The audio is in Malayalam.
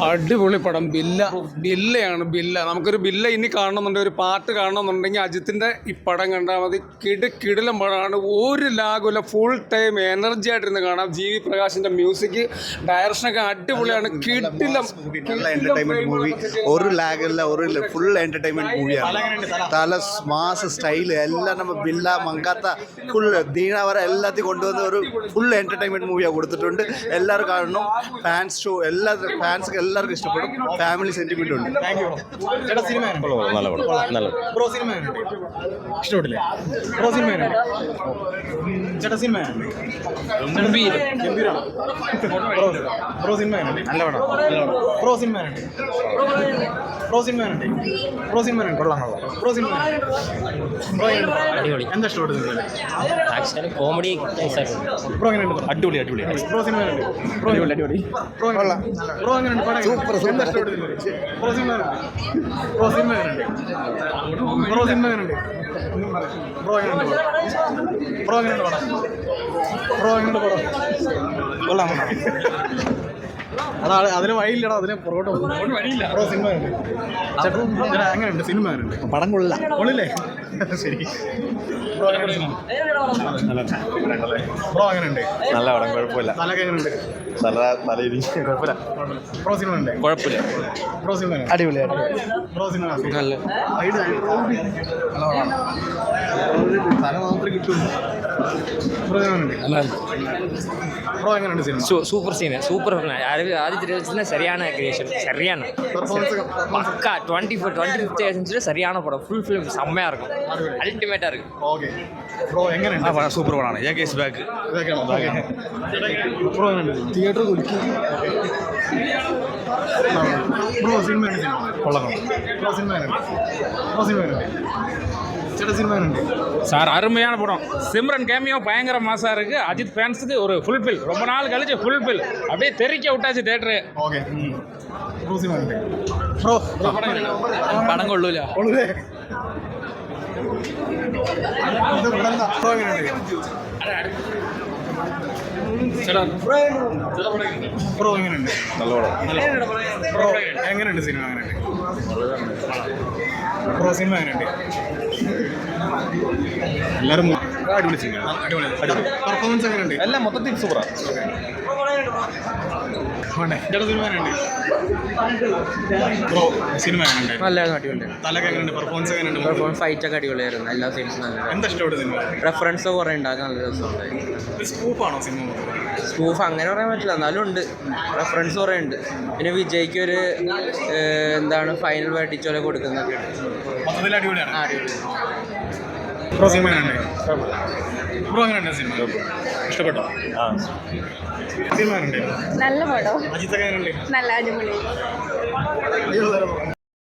അടിപൊളി പടം. ബില്ല നമുക്കൊരു ബില്ല ഇനി കാണണമെന്നുണ്ടെങ്കിൽ, ഒരു പാട്ട് കാണണമെന്നുണ്ടെങ്കിൽ അജിത്തിന്റെ ഈ പടം കണ്ടാൽ മതി. കിടിലം പടമാണ്. ഒരു ലാഗുമില്ല. ഫുൾ ടൈം എനർജി ആയിട്ടിരുന്ന് കാണാം. ജി.വി. പ്രകാശിന്റെ മ്യൂസിക്, ഡയറക്ഷനൊക്കെ അടിപൊളിയാണ്. കിടിലം മൂവി. ഒരു ലാഗില്ല, ഒരു ഫുൾ എന്റർടൈൻമെന്റ് മൂവിയാണ്. തല മാസ് സ്റ്റൈല് എല്ലാം നമ്മൾ ബില്ല മങ്കാത്ത ഫുൾ ദീന വരെ എല്ലാத்தையும் കൊണ്ടുവന്ന് ഒരു ഫുൾ എന്റർടൈൻമെന്റ് മൂവിയാണ് കൊടുത്തിട്ടുണ്ട്. എല്ലാവരും കാണണം. ഫാൻസ് ഷോ ഫാൻസ് എല്ലാവർക്കും ഇഷ്ടപ്പെടും. ഫാമിലി സെന്റിമെന്റ് ഉണ്ട്. എന്താ കോമഡി അടിപൊളി അടിപൊളി അതാണ് അതിന് വഴിയില്ലടാ, അതിനെ പുറകോട്ട് സിനിമ എങ്ങനെയുണ്ട്? സിനിമ പടം കൊള്ളില്ല. കൊള്ളില്ലേ? ശരി. ബ്രോ എങ്ങനെയുണ്ട്? നല്ല പടം, കുഴപ്പമില്ല. തലക്ക് എങ്ങനെയുണ്ട്? കുഴപ്പമില്ല. ബ്രോ സിനിമ ഉണ്ട്? കുഴപ്പമില്ല. ബ്രോ സിനിമ അടിപൊളി. ബ്രോ സിനിമ നല്ല തല മാത്രമേ കിട്ടും. ബ്രോ എങ്ങനെയുണ്ട് cinema? Super Seenu, super. Aditya சரியான கிரியேஷன், சரியான பக்கா 25th செஞ்சுரி சரியான படம். ஃபுல் ஃபிலிம் செம்மையாக இருக்கும், அல்டிமேட்டாக இருக்கும். ഓക്കെ. ബ്രോ എങ്ങനെയുണ്ട്? സൂപ്പർ പടമാണ്. ഞാൻ കേസ് ബാക്ക്. ബ്രോ എങ്ങനെയുണ്ട്? തിയേറ്റർ കുലുക്കി. ബ്രോ സിനിമ കൊള്ളാം. ബ്രോ സിനിമ ചേട്ടാ സിനിമ சார் அருமையான படம். சிம்ரன் கேமியோ பயங்கர மாசாக இருக்குது. அஜித் ஃபேன்ஸுக்கு ஒரு ஃபுல்ஃபில். ரொம்ப நாள் கழிச்சு ஃபுல்ஃபில். அப்படியே தெறிக்க விட்டாச்சு theatre. Okay. Bro cinema bro படம் கொள்ளൂല. ബ്രോ എങ്ങനെയുണ്ട്? നല്ല പടം. ബ്രോ എങ്ങനെയുണ്ട് സിനിമ? ബ്രോ സിനിമ എങ്ങനെയുണ്ട്? എല്ലാവരും അടിപൊളി സിനിമ. പെർഫോമൻസ് എങ്ങനെയുണ്ട്? എല്ലാം മൊത്തത്തിൽ സൂപ്പറാണ്. സിനിമ എങ്ങനെയുണ്ട്? ബ്രോ സിനിമ എങ്ങനെയുണ്ട്? നല്ലതായിരുന്നു, അടിപൊളി. തലക്ക് എങ്ങനെയുണ്ട്? പെർഫോമൻസ് എങ്ങനെയുണ്ട്? പെർഫോമൻസ് ഫൈറ്റൊക്കെ അടിപൊളിയായിരുന്നു. എല്ലാ സീൻസും നല്ല. എന്താ ഇഷ്ടപ്പെട്ട സിനിമ? റെഫറൻസ് കുറേ ഉണ്ടാക്കാൻ നല്ല രസമുണ്ടായി. സ്കൂപ്പാണോ സിനിമ? സ്കൂഫ് അങ്ങനെ പറയാൻ പറ്റില്ല, എന്നാലും ഉണ്ട്. റെഫറൻസ് കുറേ ഉണ്ട്. പിന്നെ വിജയ്ക്ക് ഒരു എന്താണ് ഫൈനൽ വേട്ടിച്ചോലെ കൊടുക്കുന്നൊക്കെ ഉണ്ട്. മൊത്തത്തിൽ അടിപൊളിയാണ്. അടിപൊളി. ബ്രോ സിനിമ എങ്ങനെയുണ്ട്? ബ്രോ എങ്ങനെയുണ്ട് സിനിമ? ഇഷ്ടപ്പെട്ടോ? സിനിമ എങ്ങനെയുണ്ട്? നല്ല പടം. അജിത്തൊക്കെ എങ്ങനെയുണ്ട്? നല്ല അടിപൊളി.